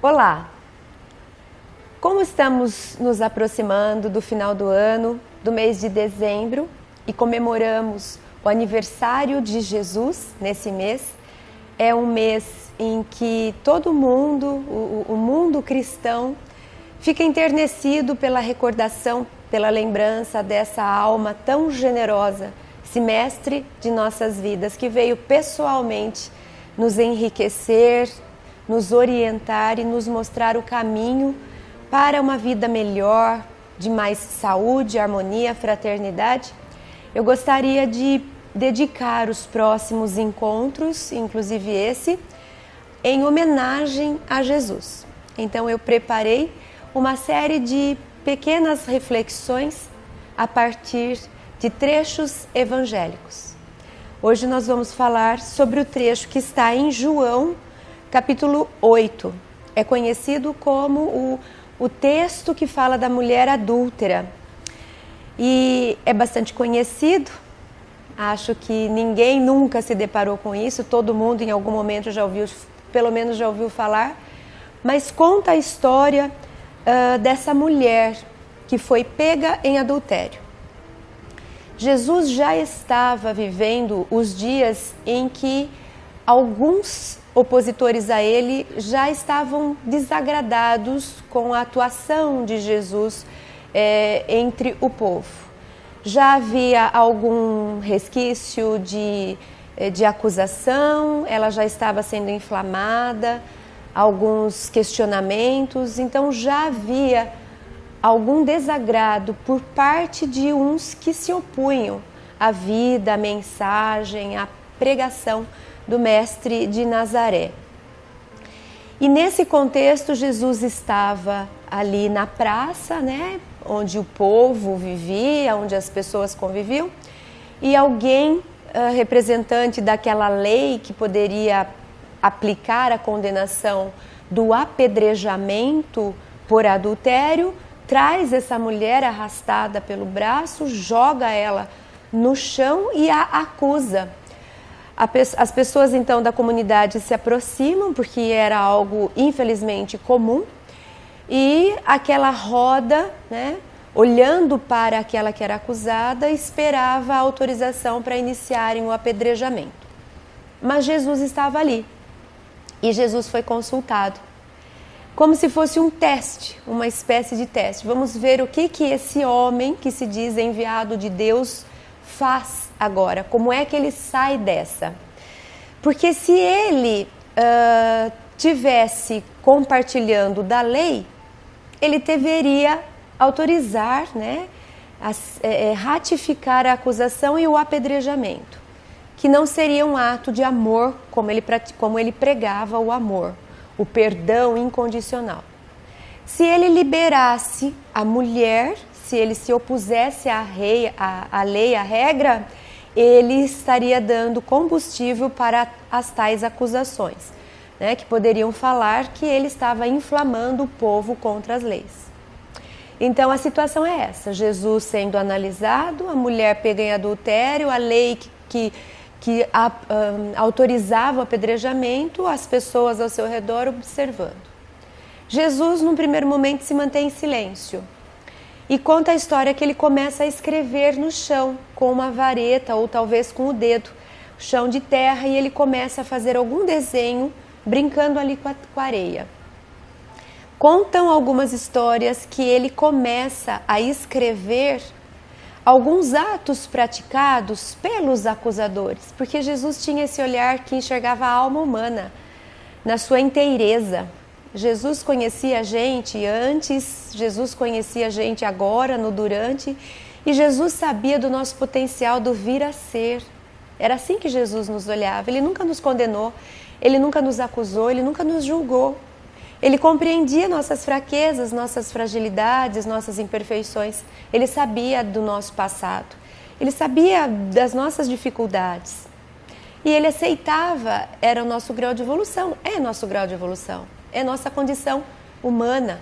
Olá! Como estamos nos aproximando do final do ano, do mês de dezembro, e comemoramos o aniversário de Jesus nesse mês, é um mês em que todo mundo, o mundo cristão, fica enternecido pela recordação, pela lembrança dessa alma tão generosa, esse mestre de nossas vidas, que veio pessoalmente nos enriquecer, nos orientar e nos mostrar o caminho para uma vida melhor, de mais saúde, harmonia, fraternidade. Eu gostaria de dedicar os próximos encontros, inclusive esse, em homenagem a Jesus. Então eu preparei uma série de pequenas reflexões a partir de trechos evangélicos. Hoje nós vamos falar sobre o trecho que está em João, capítulo 8. É conhecido como o texto que fala da mulher adúltera. E é bastante conhecido, acho que ninguém nunca se deparou com isso, todo mundo em algum momento já ouviu, pelo menos já ouviu falar, mas conta a história dessa mulher que foi pega em adultério. Jesus já estava vivendo os dias em que alguns opositores a ele já estavam desagradados com a atuação de Jesus entre o povo. Já havia algum resquício de acusação, ela já estava sendo inflamada, alguns questionamentos, então já havia algum desagrado por parte de uns que se opunham à vida, à mensagem, à pregação do mestre de Nazaré. E nesse contexto Jesus estava ali na praça, né, onde o povo vivia, onde as pessoas conviviam, e alguém, representante daquela lei que poderia aplicar a condenação do apedrejamento por adultério, traz essa mulher arrastada pelo braço, joga ela no chão e a acusa. As pessoas então da comunidade se aproximam, porque era algo infelizmente comum, e aquela roda, né, olhando para aquela que era acusada, esperava a autorização para iniciarem o apedrejamento. Mas Jesus estava ali e Jesus foi consultado, como se fosse um teste, uma espécie de teste. Vamos ver o que esse homem que se diz enviado de Deus faz agora, como é que ele sai dessa. Porque se ele tivesse compartilhando da lei, ele deveria autorizar, né, ratificar a acusação e o apedrejamento, que não seria um ato de amor, como ele pregava o amor, o perdão incondicional. Se ele liberasse a mulher, se ele se opusesse à lei, à regra, ele estaria dando combustível para as tais acusações, né, que poderiam falar que ele estava inflamando o povo contra as leis. Então a situação é essa: Jesus sendo analisado, a mulher pega em adultério, a lei que autorizava o apedrejamento, as pessoas ao seu redor observando. Jesus, num primeiro momento, se mantém em silêncio e conta a história que ele começa a escrever no chão com uma vareta ou talvez com o dedo, chão de terra, e ele começa a fazer algum desenho brincando ali com a areia. Contam algumas histórias que ele começa a escrever alguns atos praticados pelos acusadores, porque Jesus tinha esse olhar que enxergava a alma humana na sua inteireza. Jesus conhecia a gente antes, Jesus conhecia a gente agora, no durante, e Jesus sabia do nosso potencial, do vir a ser. Era assim que Jesus nos olhava. Ele nunca nos condenou, ele nunca nos acusou, ele nunca nos julgou. Ele compreendia nossas fraquezas, nossas fragilidades, nossas imperfeições. Ele sabia do nosso passado. Ele sabia das nossas dificuldades. E ele aceitava, era o nosso grau de evolução, é nosso grau de evolução, é nossa condição humana.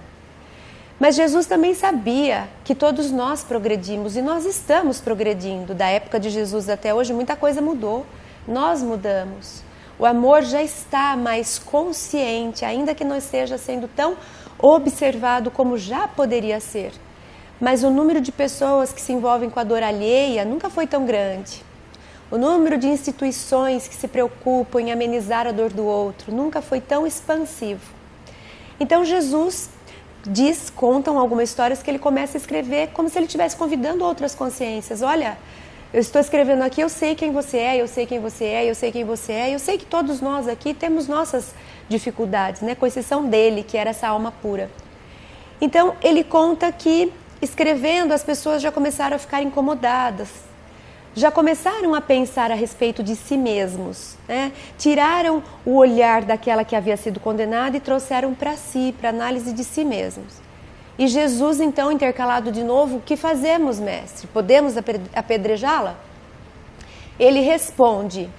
Mas Jesus também sabia que todos nós progredimos e nós estamos progredindo. Da época de Jesus até hoje, muita coisa mudou. Nós mudamos. O amor já está mais consciente, ainda que não esteja sendo tão observado como já poderia ser. Mas o número de pessoas que se envolvem com a dor alheia nunca foi tão grande. O número de instituições que se preocupam em amenizar a dor do outro nunca foi tão expansivo. Então Jesus contam algumas histórias que ele começa a escrever como se ele estivesse convidando outras consciências. Olha, eu estou escrevendo aqui, eu sei quem você é, eu sei quem você é, eu sei quem você é, eu sei que todos nós aqui temos nossas dificuldades, né? Com exceção dele, que era essa alma pura. Então ele conta que escrevendo as pessoas já começaram a ficar incomodadas, já começaram a pensar a respeito de si mesmos, né? Tiraram o olhar daquela que havia sido condenada e trouxeram para si, para análise de si mesmos. E Jesus, então, intercalado de novo, o que fazemos, mestre? Podemos apedrejá-la? Ele responde,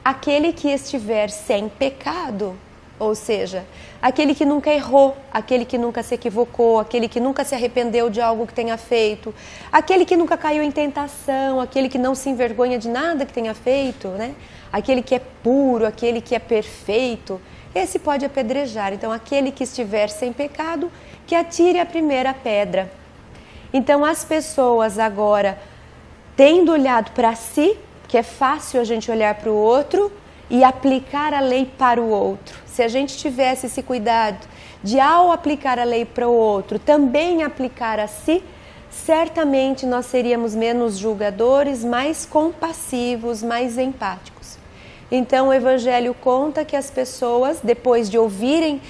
aquele que estiver sem pecado, ou seja, aquele que nunca errou, aquele que nunca se equivocou, aquele que nunca se arrependeu de algo que tenha feito, aquele que nunca caiu em tentação, aquele que não se envergonha de nada que tenha feito, né? Aquele que é puro, aquele que é perfeito, esse pode apedrejar. Então, aquele que estiver sem pecado, que atire a primeira pedra. Então, as pessoas agora, tendo olhado para si, que é fácil a gente olhar para o outro e aplicar a lei para o outro. Se a gente tivesse esse cuidado de, ao aplicar a lei para o outro, também aplicar a si, certamente nós seríamos menos julgadores, mais compassivos, mais empáticos. Então o Evangelho conta que as pessoas, depois de ouvirem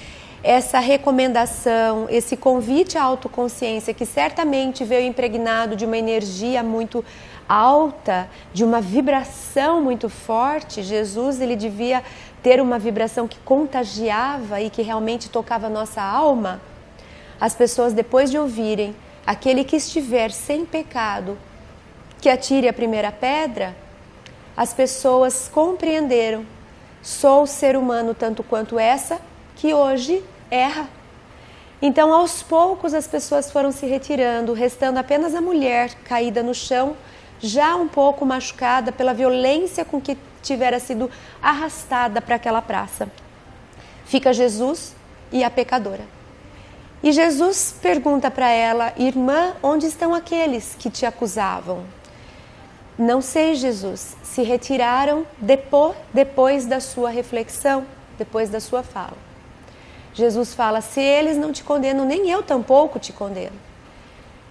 essa recomendação, esse convite à autoconsciência, que certamente veio impregnado de uma energia muito alta, de uma vibração muito forte. Jesus, ele devia ter uma vibração que contagiava e que realmente tocava a nossa alma. As pessoas, depois de ouvirem, aquele que estiver sem pecado, que atire a primeira pedra, as pessoas compreenderam, sou ser humano tanto quanto essa, que hoje erra. Então, aos poucos, as pessoas foram se retirando, restando apenas a mulher caída no chão, já um pouco machucada pela violência com que tivera sido arrastada para aquela praça. Fica Jesus e a pecadora. E Jesus pergunta para ela, irmã, onde estão aqueles que te acusavam? Não sei, Jesus, se retiraram depois da sua reflexão, depois da sua fala. Jesus fala, se eles não te condenam, nem eu tampouco te condeno.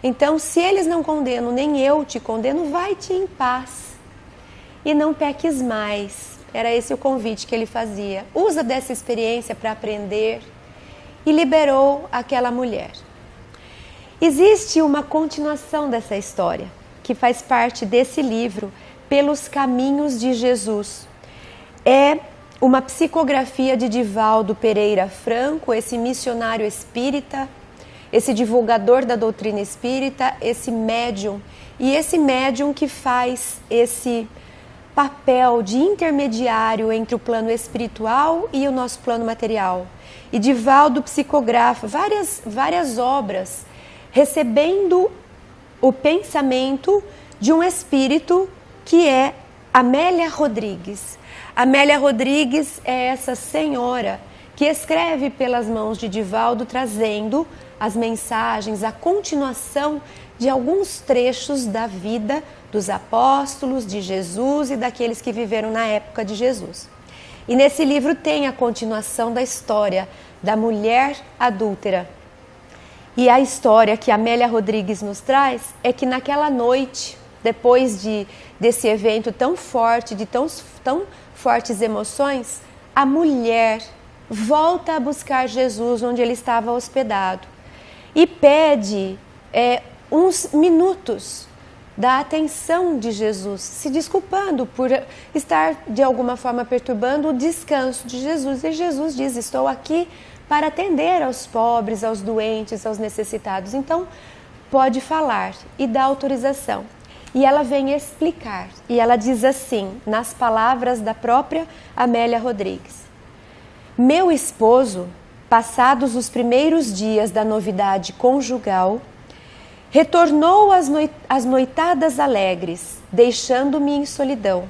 Então, se eles não condenam, nem eu te condeno, vai-te em paz e não peques mais. Era esse o convite que ele fazia. Usa dessa experiência para aprender e liberou aquela mulher. Existe uma continuação dessa história, que faz parte desse livro, Pelos Caminhos de Jesus. É uma psicografia de Divaldo Pereira Franco, esse missionário espírita, esse divulgador da doutrina espírita, esse médium, e esse médium que faz esse papel de intermediário entre o plano espiritual e o nosso plano material. E Divaldo psicografa várias obras, recebendo o pensamento de um espírito que é Amélia Rodrigues. Amélia Rodrigues é essa senhora que escreve pelas mãos de Divaldo, trazendo as mensagens, a continuação de alguns trechos da vida dos apóstolos, de Jesus e daqueles que viveram na época de Jesus. E nesse livro tem a continuação da história da mulher adúltera. E a história que Amélia Rodrigues nos traz é que naquela noite, depois desse evento tão forte, de tão fortes emoções, a mulher volta a buscar Jesus onde ele estava hospedado e pede uns minutos da atenção de Jesus, se desculpando por estar de alguma forma perturbando o descanso de Jesus. E Jesus diz, estou aqui para atender aos pobres, aos doentes, aos necessitados. Então, pode falar e dá autorização. E ela vem explicar. E ela diz assim, nas palavras da própria Amélia Rodrigues. Meu esposo, passados os primeiros dias da novidade conjugal, retornou às noitadas alegres, deixando-me em solidão.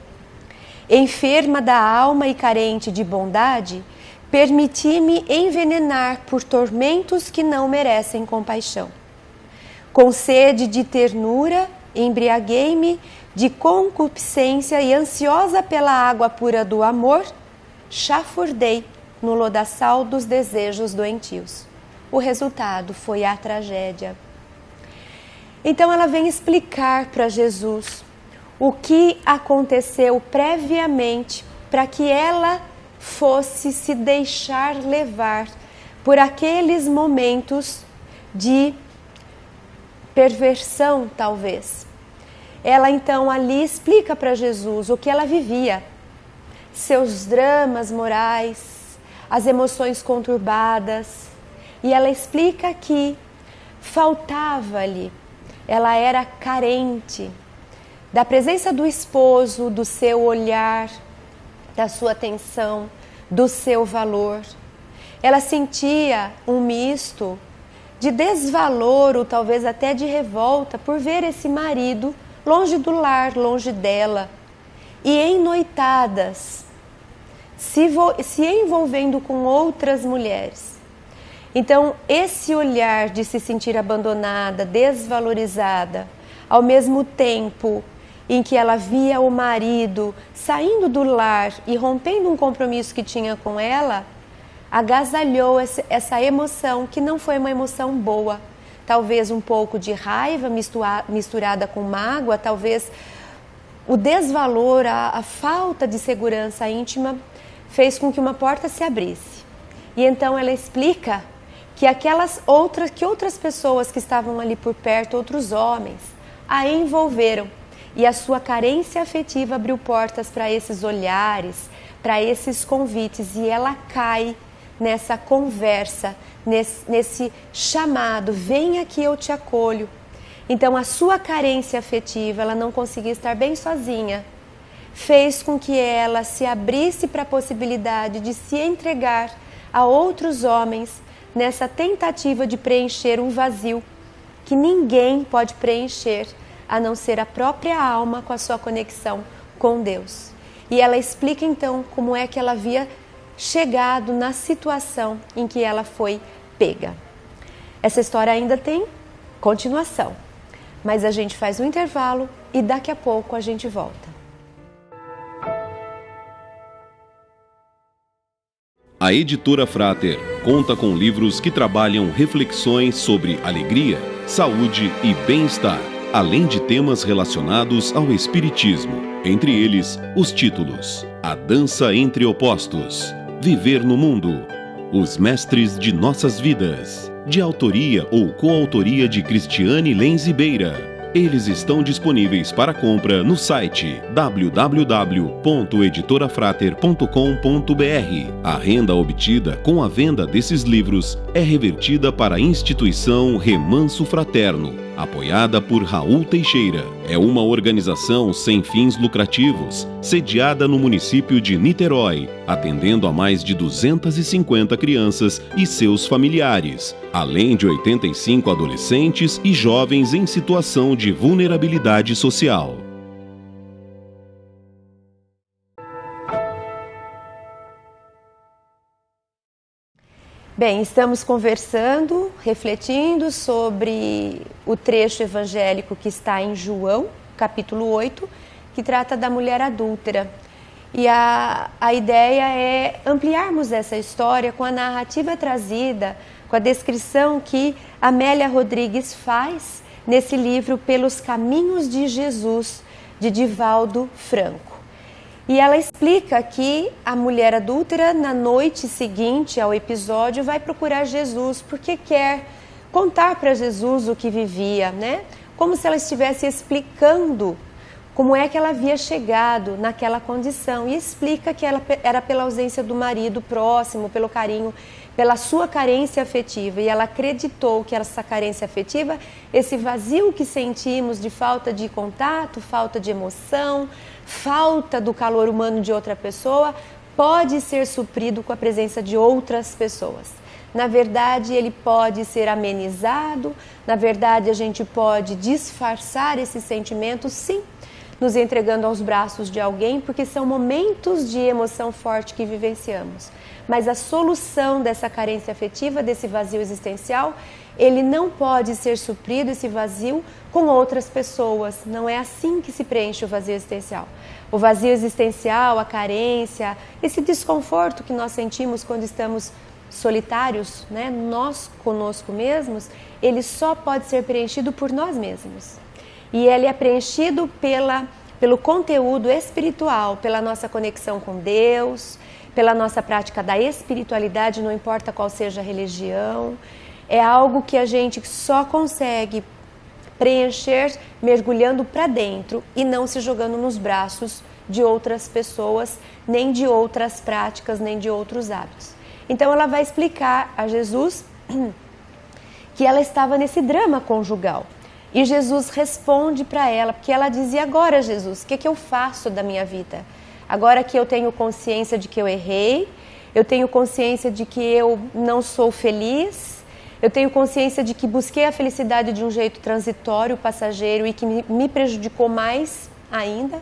Enferma da alma e carente de bondade, permiti-me envenenar por tormentos que não merecem compaixão. Com sede de ternura, embriaguei-me de concupiscência e ansiosa pela água pura do amor, chafurdei no lodaçal dos desejos doentios. O resultado foi a tragédia. Então ela vem explicar para Jesus o que aconteceu previamente para que ela fosse se deixar levar por aqueles momentos de perversão, talvez. Ela então ali explica para Jesus o que ela vivia, seus dramas morais, as emoções conturbadas, e ela explica que faltava ali, ela era carente da presença do esposo, do seu olhar, da sua atenção, do seu valor. Ela sentia um misto de desvalor ou talvez até de revolta por ver esse marido longe do lar, longe dela, e em noitadas, se envolvendo com outras mulheres. Então, esse olhar de se sentir abandonada, desvalorizada, ao mesmo tempo em que ela via o marido saindo do lar e rompendo um compromisso que tinha com ela, agasalhou essa emoção, que não foi uma emoção boa. Talvez um pouco de raiva misturada com mágoa, talvez o desvalor, a falta de segurança íntima fez com que uma porta se abrisse. E então ela explica que outras pessoas que estavam ali por perto, outros homens, a envolveram. E a sua carência afetiva abriu portas para esses olhares, para esses convites, e ela cai nessa conversa, nesse chamado, vem aqui, eu te acolho. Então a sua carência afetiva, ela não conseguia estar bem sozinha, fez com que ela se abrisse para a possibilidade de se entregar a outros homens nessa tentativa de preencher um vazio que ninguém pode preencher, a não ser a própria alma com a sua conexão com Deus. E ela explica então como é que ela havia chegado na situação em que ela foi pega. Essa história ainda tem continuação, mas a gente faz um intervalo e daqui a pouco a gente volta. A Editora Frater conta com livros que trabalham reflexões sobre alegria, saúde e bem-estar, além de temas relacionados ao espiritismo. Entre eles, os títulos: A Dança entre Opostos, Viver no Mundo, Os Mestres de Nossas Vidas, de autoria ou coautoria de Cristiane Lenz Beira. Eles estão disponíveis para compra no site www.editorafrater.com.br. A renda obtida com a venda desses livros é revertida para a instituição Remanso Fraterno, apoiada por Raul Teixeira. É uma organização sem fins lucrativos, sediada no município de Niterói, atendendo a mais de 250 crianças e seus familiares, além de 85 adolescentes e jovens em situação de vulnerabilidade social. Bem, estamos conversando, refletindo sobre o trecho evangélico que está em João, capítulo 8, que trata da mulher adúltera. E a ideia é ampliarmos essa história com a narrativa trazida, com a descrição que Amélia Rodrigues faz nesse livro Pelos Caminhos de Jesus, de Divaldo Franco. E ela explica que a mulher adúltera, na noite seguinte ao episódio, vai procurar Jesus porque quer contar para Jesus o que vivia, né? Como se ela estivesse explicando como é que ela havia chegado naquela condição. E explica que ela era pela ausência do marido próximo, pelo carinho, pela sua carência afetiva. E ela acreditou que essa carência afetiva, esse vazio que sentimos de falta de contato, falta de emoção, falta do calor humano de outra pessoa, pode ser suprido com a presença de outras pessoas. Na verdade, ele pode ser amenizado, na verdade, a gente pode disfarçar esse sentimento, sim, nos entregando aos braços de alguém, porque são momentos de emoção forte que vivenciamos. Mas a solução dessa carência afetiva, desse vazio existencial, ele não pode ser suprido, esse vazio, com outras pessoas. Não é assim que se preenche o vazio existencial. O vazio existencial, a carência, esse desconforto que nós sentimos quando estamos solitários, né? Nós conosco mesmos, ele só pode ser preenchido por nós mesmos. E ele é preenchido pelo conteúdo espiritual, pela nossa conexão com Deus, pela nossa prática da espiritualidade, não importa qual seja a religião. É algo que a gente só consegue preencher mergulhando para dentro e não se jogando nos braços de outras pessoas, nem de outras práticas, nem de outros hábitos. Então ela vai explicar a Jesus que ela estava nesse drama conjugal. E Jesus responde para ela, porque ela dizia: agora, Jesus, o que eu faço da minha vida? Agora que eu tenho consciência de que eu errei, eu tenho consciência de que eu não sou feliz, eu tenho consciência de que busquei a felicidade de um jeito transitório, passageiro e que me prejudicou mais ainda. O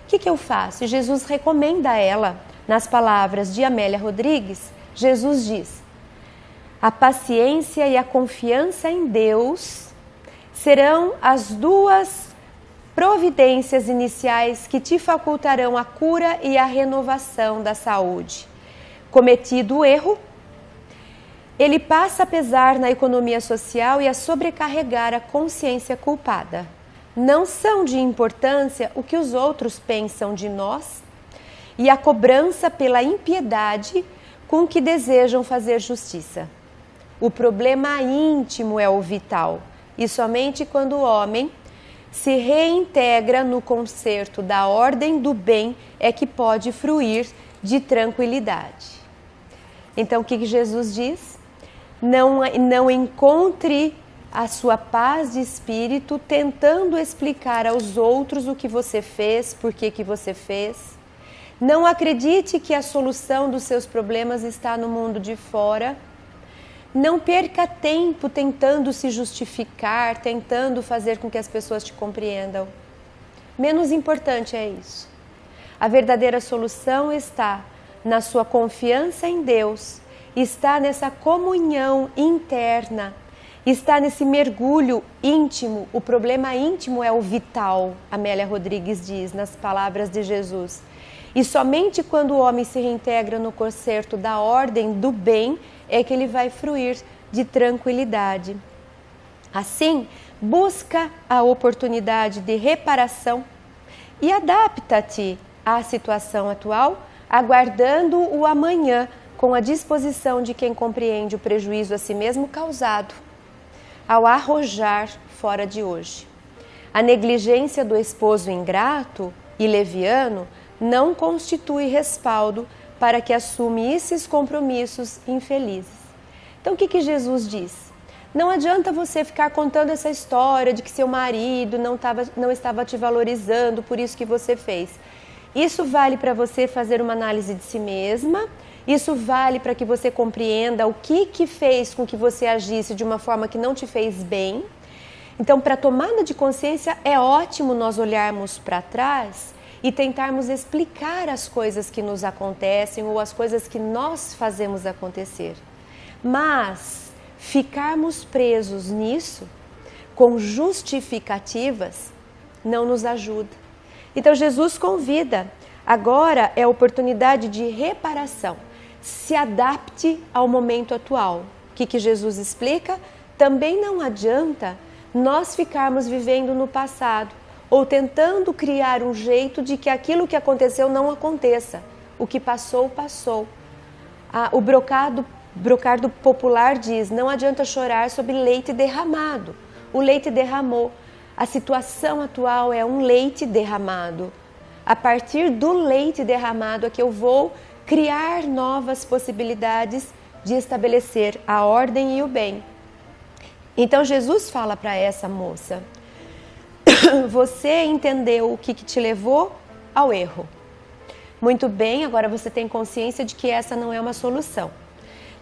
que eu faço? E Jesus recomenda a ela, nas palavras de Amélia Rodrigues, Jesus diz: a paciência e a confiança em Deus serão as duas providências iniciais que te facultarão a cura e a renovação da saúde. Cometido o erro, ele passa a pesar na economia social e a sobrecarregar a consciência culpada. Não são de importância o que os outros pensam de nós e a cobrança pela impiedade com que desejam fazer justiça. O problema íntimo é o vital. E somente quando o homem se reintegra no concerto da ordem do bem é que pode fruir de tranquilidade. Então, o que Jesus diz? Não encontre a sua paz de espírito tentando explicar aos outros o que você fez, por que você fez. Não acredite que a solução dos seus problemas está no mundo de fora. Não perca tempo tentando se justificar, tentando fazer com que as pessoas te compreendam. Menos importante é isso. A verdadeira solução está na sua confiança em Deus, está nessa comunhão interna, está nesse mergulho íntimo. O problema íntimo é o vital, Amélia Rodrigues diz nas palavras de Jesus. E somente quando o homem se reintegra no concerto da ordem do bem é que ele vai fruir de tranquilidade. Assim, busca a oportunidade de reparação e adapta-te à situação atual, aguardando o amanhã com a disposição de quem compreende o prejuízo a si mesmo causado ao arrojar fora de hoje. A negligência do esposo ingrato e leviano não constitui respaldo para que assuma esses compromissos infelizes. Então, o que Jesus diz? Não adianta você ficar contando essa história de que seu marido não estava te valorizando, por isso que você fez. Isso vale para você fazer uma análise de si mesma, isso vale para que você compreenda o que fez com que você agisse de uma forma que não te fez bem. Então, para tomada de consciência, é ótimo nós olharmos para trás e tentarmos explicar as coisas que nos acontecem ou as coisas que nós fazemos acontecer. Mas ficarmos presos nisso, com justificativas, não nos ajuda. Então Jesus convida, agora é a oportunidade de reparação. Se adapte ao momento atual. O que Jesus explica? Também não adianta nós ficarmos vivendo no passado ou tentando criar um jeito de que aquilo que aconteceu não aconteça. O que passou, passou. O brocardo popular diz: não adianta chorar sobre leite derramado. O leite derramou. A situação atual é um leite derramado. A partir do leite derramado é que eu vou criar novas possibilidades de estabelecer a ordem e o bem. Então Jesus fala para essa moça: você entendeu o que te levou ao erro. Muito bem, agora você tem consciência de que essa não é uma solução.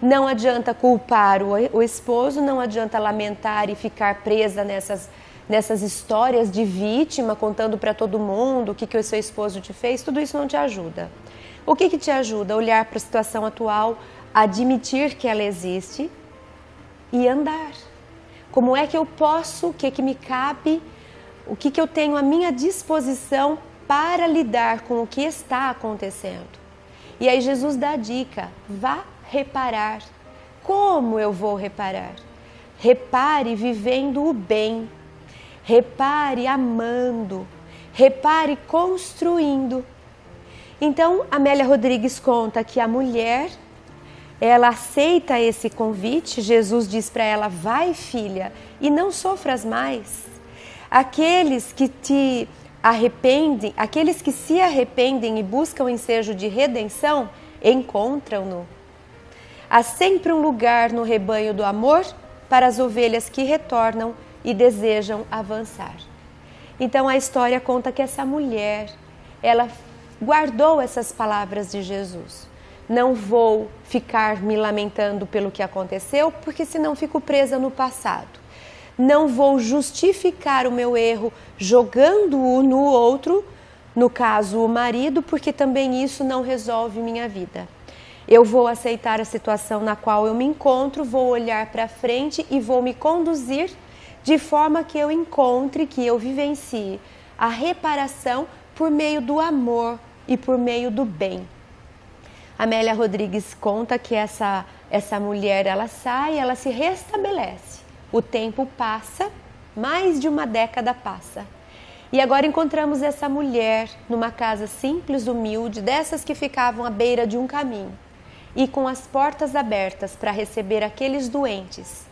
Não adianta culpar o esposo, não adianta lamentar e ficar presa nessas histórias de vítima, contando para todo mundo o que o seu esposo te fez, tudo isso não te ajuda. O que te ajuda? Olhar para a situação atual, admitir que ela existe e andar. Como é que eu posso, o que me cabe, o que eu tenho à minha disposição para lidar com o que está acontecendo? E aí Jesus dá a dica, vá reparar. Como eu vou reparar? Repare vivendo o bem. Repare amando, repare construindo. Então, Amélia Rodrigues conta que a mulher, ela aceita esse convite, Jesus diz para ela, vai filha, e não sofras mais. Aqueles que se arrependem e buscam ensejo de redenção, encontram-no. Há sempre um lugar no rebanho do amor para as ovelhas que retornam e desejam avançar. Então a história conta que essa mulher, ela guardou essas palavras de Jesus. Não vou ficar me lamentando pelo que aconteceu, porque senão fico presa no passado. Não vou justificar o meu erro jogando-o no outro, no caso o marido, porque também isso não resolve minha vida. Eu vou aceitar a situação na qual eu me encontro, vou olhar para frente e vou me conduzir de forma que eu encontre, que eu vivencie a reparação por meio do amor e por meio do bem. Amélia Rodrigues conta que essa mulher, ela sai, ela se restabelece. O tempo passa, mais de uma década passa. E agora encontramos essa mulher numa casa simples, humilde, dessas que ficavam à beira de um caminho e com as portas abertas para receber aqueles doentes.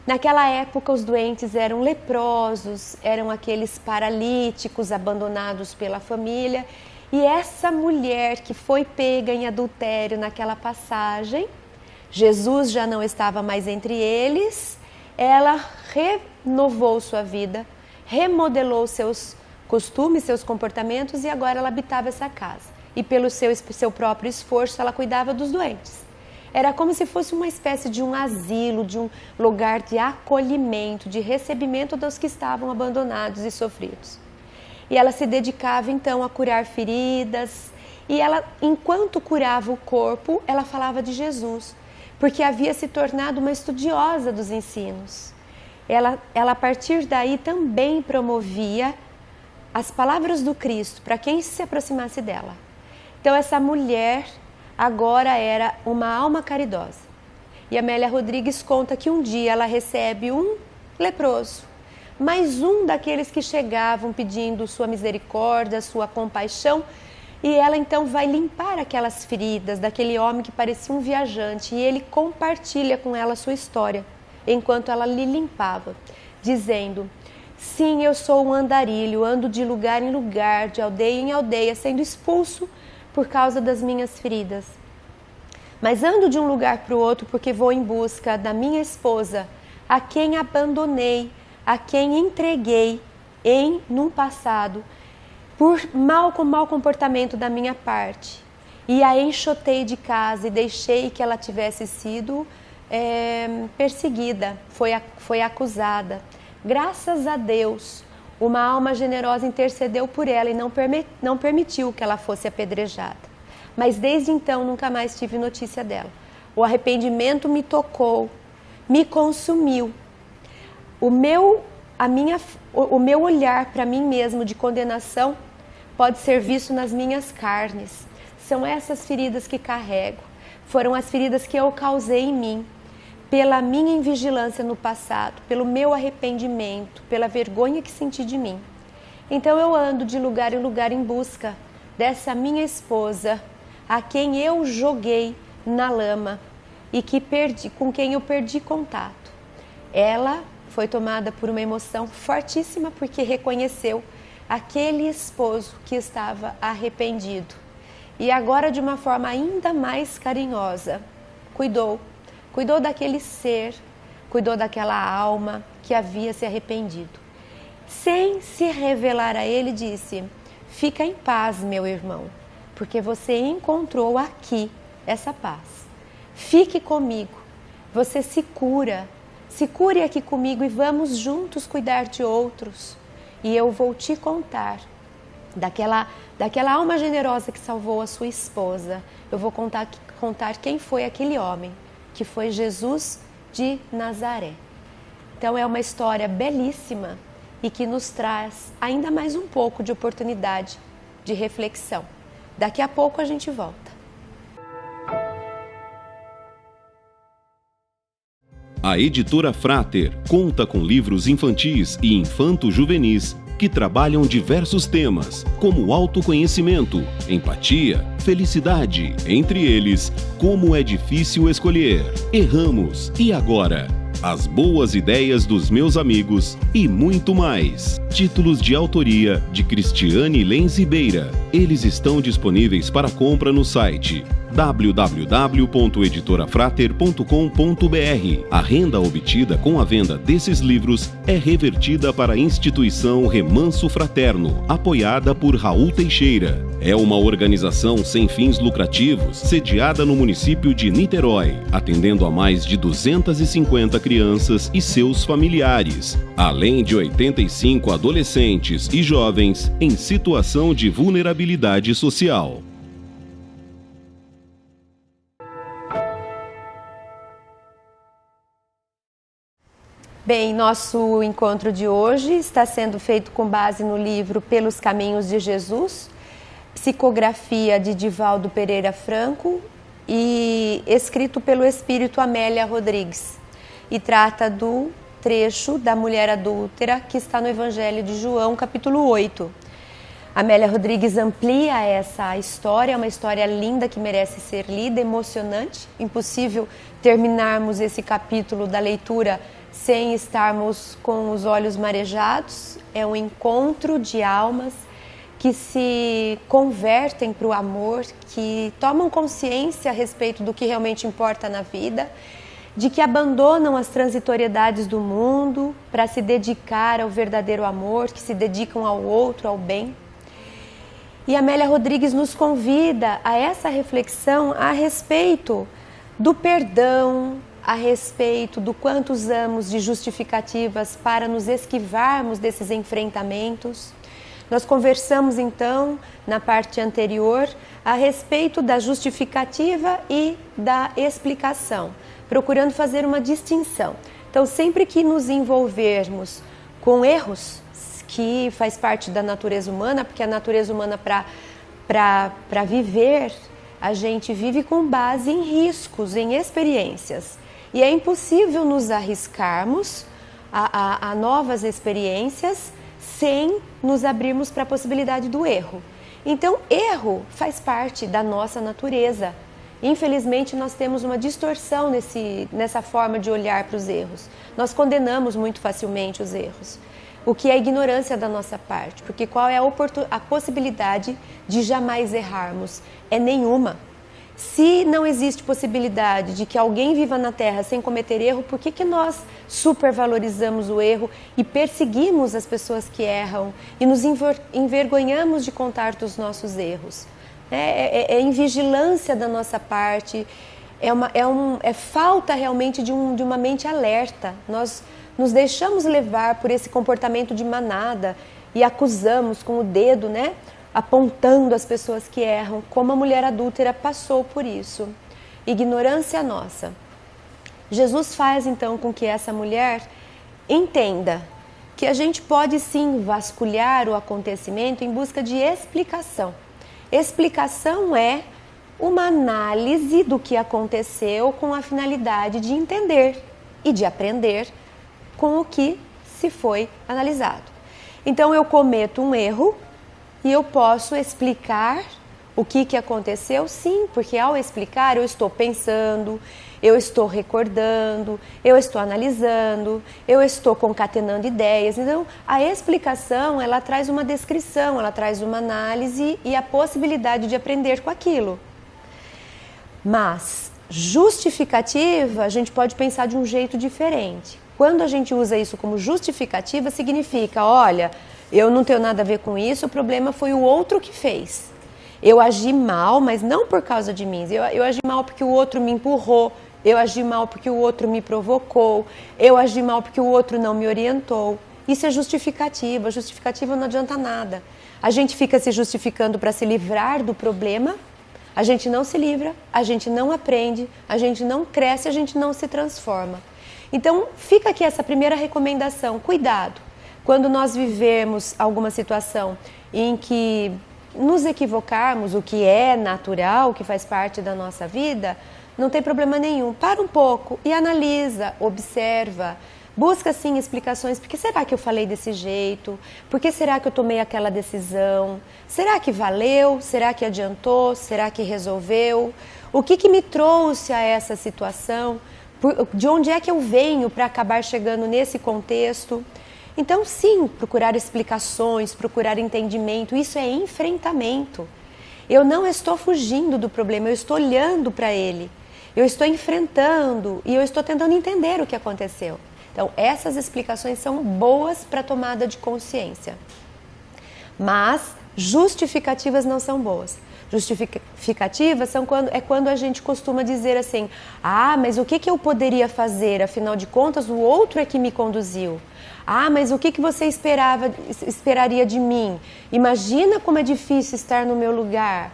Naquela época, os doentes eram leprosos, eram aqueles paralíticos abandonados pela família. E essa mulher que foi pega em adultério naquela passagem, Jesus já não estava mais entre eles, ela renovou sua vida, remodelou seus costumes, seus comportamentos e agora ela habitava essa casa. E pelo seu próprio esforço, ela cuidava dos doentes. Era como se fosse uma espécie de um asilo, de um lugar de acolhimento, de recebimento dos que estavam abandonados e sofridos. E ela se dedicava então a curar feridas. E ela, enquanto curava o corpo, ela falava de Jesus, porque havia se tornado uma estudiosa dos ensinos. Ela a partir daí também promovia as palavras do Cristo para quem se aproximasse dela. Então essa mulher agora era uma alma caridosa. E Amélia Rodrigues conta que um dia ela recebe um leproso, mais um daqueles que chegavam pedindo sua misericórdia, sua compaixão, e ela então vai limpar aquelas feridas daquele homem que parecia um viajante, e ele compartilha com ela a sua história, enquanto ela lhe limpava, dizendo: sim, eu sou um andarilho, ando de lugar em lugar, de aldeia em aldeia, sendo expulso por causa das minhas feridas. Mas ando de um lugar para o outro porque vou em busca da minha esposa, a quem abandonei, a quem entreguei num passado, por mau comportamento da minha parte. E a enxotei de casa e deixei que ela tivesse sido perseguida, foi acusada. Graças a Deus, uma alma generosa intercedeu por ela e não permitiu que ela fosse apedrejada. Mas desde então nunca mais tive notícia dela. O arrependimento me tocou, me consumiu. O meu olhar para mim mesmo de condenação pode ser visto nas minhas carnes. São essas feridas que carrego. Foram as feridas que eu causei em mim, pela minha invigilância no passado, pelo meu arrependimento, pela vergonha que senti de mim. Então eu ando de lugar em lugar em busca dessa minha esposa, a quem eu joguei na lama e com quem eu perdi contato. Ela foi tomada por uma emoção fortíssima porque reconheceu aquele esposo que estava arrependido. E agora, de uma forma ainda mais carinhosa, cuidou daquele ser, cuidou daquela alma que havia se arrependido. Sem se revelar a ele, disse: fica em paz, meu irmão, porque você encontrou aqui essa paz. Fique comigo, você se cura, se cure aqui comigo e vamos juntos cuidar de outros. E eu vou te contar daquela alma generosa que salvou a sua esposa. Eu vou contar quem foi aquele homem, que foi Jesus de Nazaré. Então é uma história belíssima e que nos traz ainda mais um pouco de oportunidade de reflexão. Daqui a pouco a gente volta. A editora Frater conta com livros infantis e infanto-juvenis que trabalham diversos temas, como autoconhecimento, empatia, felicidade, entre eles, como é difícil escolher, erramos e agora, as boas ideias dos meus amigos e muito mais. Títulos de autoria de Cristiane Lenz Ribeira. Eles estão disponíveis para compra no site www.editorafrater.com.br. A renda obtida com a venda desses livros é revertida para a instituição Remanso Fraterno, apoiada por Raul Teixeira. É uma organização sem fins lucrativos, sediada no município de Niterói, atendendo a mais de 250 crianças e seus familiares, além de 85 adolescentes e jovens em situação de vulnerabilidade social. Bem, nosso encontro de hoje está sendo feito com base no livro Pelos Caminhos de Jesus, psicografia de Divaldo Pereira Franco e escrito pelo Espírito Amélia Rodrigues. E trata do trecho da mulher adúltera que está no Evangelho de João, capítulo 8. Amélia Rodrigues amplia essa história, é uma história linda que merece ser lida, emocionante. Impossível terminarmos esse capítulo da leitura sem estarmos com os olhos marejados. É um encontro de almas que se convertem para o amor, que tomam consciência a respeito do que realmente importa na vida, de que abandonam as transitoriedades do mundo para se dedicar ao verdadeiro amor, que se dedicam ao outro, ao bem. E Amélia Rodrigues nos convida a essa reflexão a respeito do perdão, a respeito do quanto usamos de justificativas para nos esquivarmos desses enfrentamentos. Nós conversamos então, na parte anterior, a respeito da justificativa e da explicação, procurando fazer uma distinção. Então, sempre que nos envolvermos com erros, que faz parte da natureza humana, porque a natureza humana para viver, a gente vive com base em riscos, em experiências. E é impossível nos arriscarmos a novas experiências sem nos abrirmos para a possibilidade do erro. Então, erro faz parte da nossa natureza. Infelizmente, nós temos uma distorção nessa forma de olhar para os erros. Nós condenamos muito facilmente os erros, o que é ignorância da nossa parte, porque qual é a possibilidade de jamais errarmos? É nenhuma. Se não existe possibilidade de que alguém viva na Terra sem cometer erro, por que nós supervalorizamos o erro e perseguimos as pessoas que erram e nos envergonhamos de contar dos nossos erros? É invigilância da nossa parte, é falta realmente de uma mente alerta. Nós nos deixamos levar por esse comportamento de manada e acusamos com o dedo, apontando as pessoas que erram, como a mulher adúltera passou por isso. Ignorância nossa. Jesus faz então com que essa mulher entenda que a gente pode sim vasculhar o acontecimento em busca de explicação. Explicação é uma análise do que aconteceu com a finalidade de entender e de aprender com o que se foi analisado. Então eu cometo um erro e eu posso explicar o que aconteceu, sim, porque ao explicar eu estou pensando, eu estou recordando, eu estou analisando, eu estou concatenando ideias. Então, a explicação, ela traz uma descrição, ela traz uma análise e a possibilidade de aprender com aquilo. Mas justificativa, a gente pode pensar de um jeito diferente. Quando a gente usa isso como justificativa, significa, olha, eu não tenho nada a ver com isso, o problema foi o outro que fez. Eu agi mal, mas não por causa de mim. Eu agi mal porque o outro me empurrou, eu agi mal porque o outro me provocou, eu agi mal porque o outro não me orientou. Isso é justificativa, justificativa não adianta nada. A gente fica se justificando para se livrar do problema, a gente não se livra, a gente não aprende, a gente não cresce, a gente não se transforma. Então, fica aqui essa primeira recomendação, cuidado. Quando nós vivemos alguma situação em que nos equivocarmos, o que é natural, o que faz parte da nossa vida, não tem problema nenhum. Para um pouco e analisa, observa, busca sim explicações. Por que será que eu falei desse jeito? Por que será que eu tomei aquela decisão? Será que valeu? Será que adiantou? Será que resolveu? O que me trouxe a essa situação? De onde é que eu venho para acabar chegando nesse contexto? Então, sim, procurar explicações, procurar entendimento, isso é enfrentamento. Eu não estou fugindo do problema, eu estou olhando para ele. Eu estou enfrentando e eu estou tentando entender o que aconteceu. Então, essas explicações são boas para a tomada de consciência. Mas justificativas não são boas. Justificativas são quando a gente costuma dizer assim, mas o que eu poderia fazer? Afinal de contas, o outro é que me conduziu. Mas o que você esperaria de mim? Imagina como é difícil estar no meu lugar.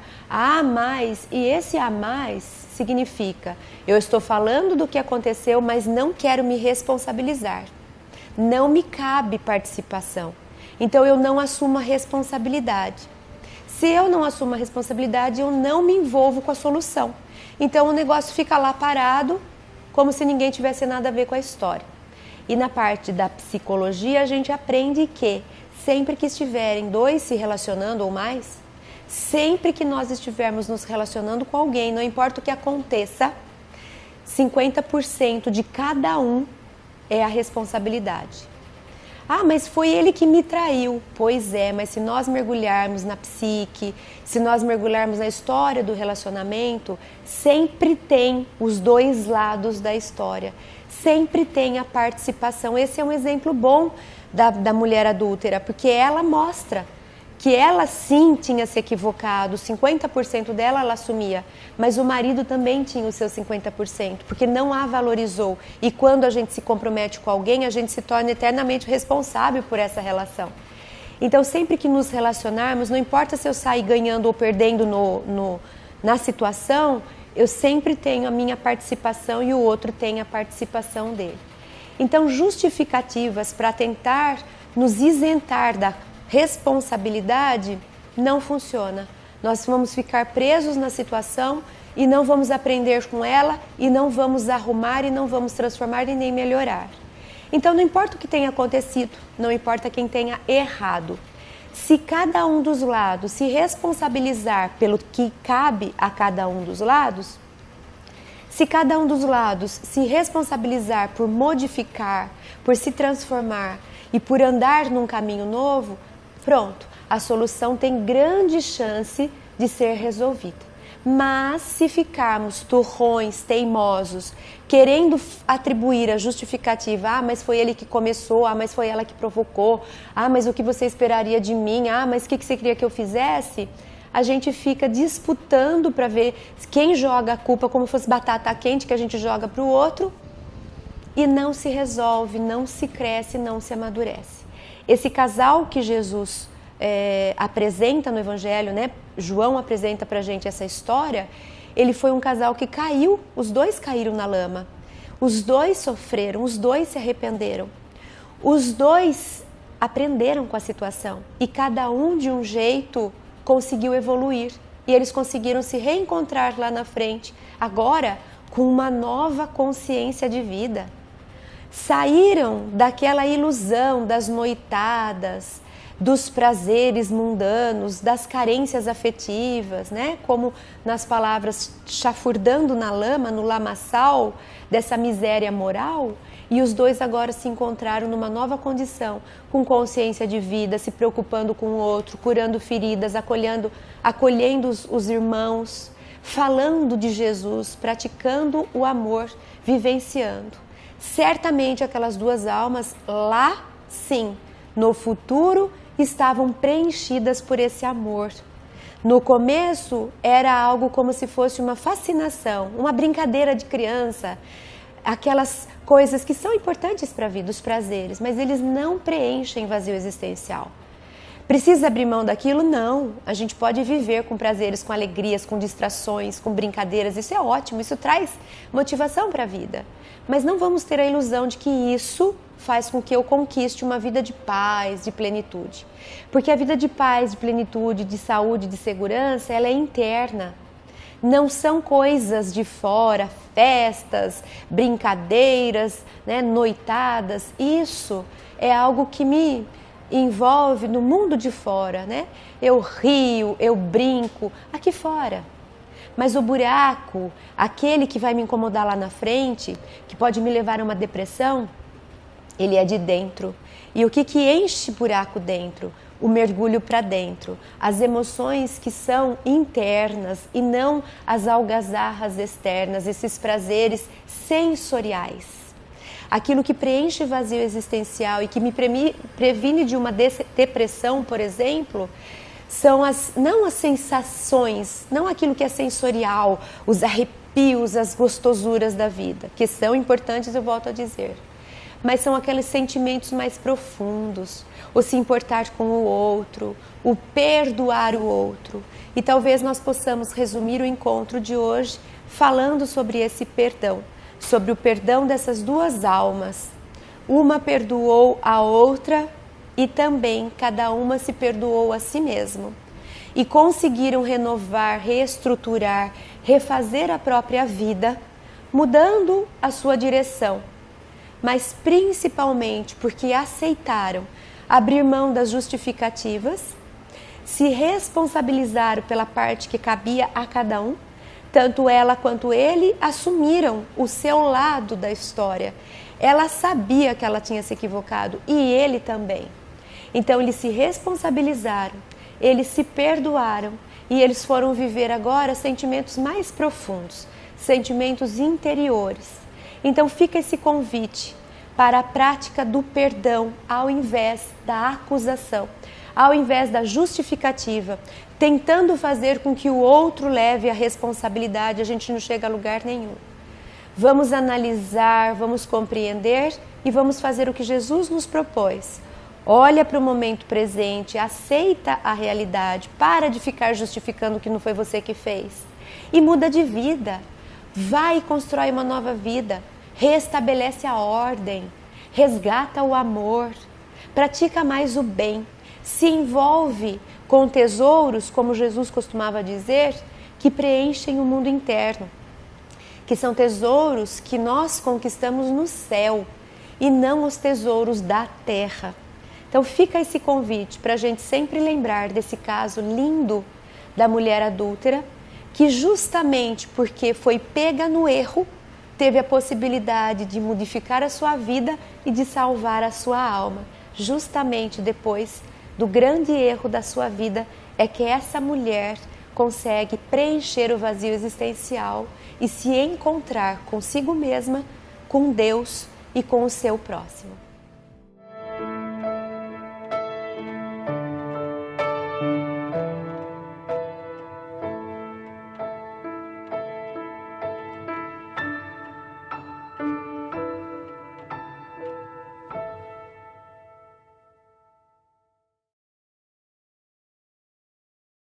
Mas, e esse mais significa, eu estou falando do que aconteceu, mas não quero me responsabilizar. Não me cabe participação. Então eu não assumo a responsabilidade. Se eu não assumo a responsabilidade, eu não me envolvo com a solução. Então o negócio fica lá parado, como se ninguém tivesse nada a ver com a história. E na parte da psicologia, a gente aprende que sempre que estiverem dois se relacionando ou mais, sempre que nós estivermos nos relacionando com alguém, não importa o que aconteça, 50% de cada um é a responsabilidade. Mas foi ele que me traiu. Pois é, mas se nós mergulharmos na psique, se nós mergulharmos na história do relacionamento, sempre tem os dois lados da história. Sempre tem a participação. Esse é um exemplo bom da mulher adúltera, porque ela mostra que ela sim tinha se equivocado, 50% dela ela assumia, mas o marido também tinha os seus 50%, porque não a valorizou. E quando a gente se compromete com alguém, a gente se torna eternamente responsável por essa relação. Então, sempre que nos relacionarmos, não importa se eu sair ganhando ou perdendo na situação, eu sempre tenho a minha participação e o outro tem a participação dele. Então, justificativas para tentar nos isentar da responsabilidade não funciona. Nós vamos ficar presos na situação e não vamos aprender com ela e não vamos arrumar e não vamos transformar e nem melhorar. Então não importa o que tenha acontecido, não importa quem tenha errado. Se cada um dos lados se responsabilizar pelo que cabe a cada um dos lados, se cada um dos lados se responsabilizar por modificar, por se transformar e por andar num caminho novo, pronto, a solução tem grande chance de ser resolvida. Mas se ficarmos turrões, teimosos, querendo atribuir a justificativa, mas foi ele que começou, mas foi ela que provocou, mas o que você esperaria de mim, mas o que você queria que eu fizesse? A gente fica disputando para ver quem joga a culpa como se fosse batata quente que a gente joga para o outro e não se resolve, não se cresce, não se amadurece. Esse casal que Jesus apresenta no Evangelho, né? João apresenta para a gente essa história, ele foi um casal que caiu, os dois caíram na lama, os dois sofreram, os dois se arrependeram, os dois aprenderam com a situação e cada um de um jeito conseguiu evoluir e eles conseguiram se reencontrar lá na frente, agora com uma nova consciência de vida. Saíram daquela ilusão das noitadas, dos prazeres mundanos, das carências afetivas, né? Como nas palavras chafurdando na lama, no lamaçal dessa miséria moral, e os dois agora se encontraram numa nova condição, com consciência de vida, se preocupando com o outro, curando feridas, acolhendo os irmãos, falando de Jesus, praticando o amor, vivenciando. Certamente aquelas duas almas lá, sim, no futuro, estavam preenchidas por esse amor. No começo era algo como se fosse uma fascinação, uma brincadeira de criança, aquelas coisas que são importantes para a vida, os prazeres, mas eles não preenchem vazio existencial. Precisa abrir mão daquilo? Não. A gente pode viver com prazeres, com alegrias, com distrações, com brincadeiras. Isso é ótimo, isso traz motivação para a vida. Mas não vamos ter a ilusão de que isso faz com que eu conquiste uma vida de paz, de plenitude. Porque a vida de paz, de plenitude, de saúde, de segurança, ela é interna. Não são coisas de fora, festas, brincadeiras, né, noitadas. Isso é algo que me envolve no mundo de fora, né? Eu rio, eu brinco aqui fora. Mas o buraco, aquele que vai me incomodar lá na frente, que pode me levar a uma depressão, ele é de dentro. E o que enche buraco dentro? O mergulho para dentro. As emoções que são internas e não as algazarras externas, esses prazeres sensoriais. Aquilo que preenche vazio existencial e que me previne de uma depressão, por exemplo, são não as sensações, não aquilo que é sensorial, os arrepios, as gostosuras da vida, que são importantes, eu volto a dizer. Mas são aqueles sentimentos mais profundos, o se importar com o outro, o perdoar o outro. E talvez nós possamos resumir o encontro de hoje falando sobre esse perdão. Sobre o perdão dessas duas almas. Uma perdoou a outra e também cada uma se perdoou a si mesma. E conseguiram renovar, reestruturar, refazer a própria vida, mudando a sua direção. Mas principalmente porque aceitaram abrir mão das justificativas, se responsabilizaram pela parte que cabia a cada um. Tanto ela quanto ele assumiram o seu lado da história. Ela sabia que ela tinha se equivocado e ele também. Então eles se responsabilizaram, eles se perdoaram e eles foram viver agora sentimentos mais profundos, sentimentos interiores. Então fica esse convite para a prática do perdão ao invés da acusação, ao invés da justificativa, tentando fazer com que o outro leve a responsabilidade, a gente não chega a lugar nenhum. Vamos analisar, vamos compreender e vamos fazer o que Jesus nos propôs. Olha para o momento presente, aceita a realidade, para de ficar justificando que não foi você que fez. E muda de vida, vai e constrói uma nova vida, restabelece a ordem, resgata o amor, pratica mais o bem, se envolve com tesouros, como Jesus costumava dizer, que preenchem o mundo interno, que são tesouros que nós conquistamos no céu e não os tesouros da terra. Então fica esse convite para a gente sempre lembrar desse caso lindo da mulher adúltera, que justamente porque foi pega no erro, teve a possibilidade de modificar a sua vida e de salvar a sua alma, justamente depois do grande erro da sua vida, é que essa mulher consegue preencher o vazio existencial e se encontrar consigo mesma, com Deus e com o seu próximo.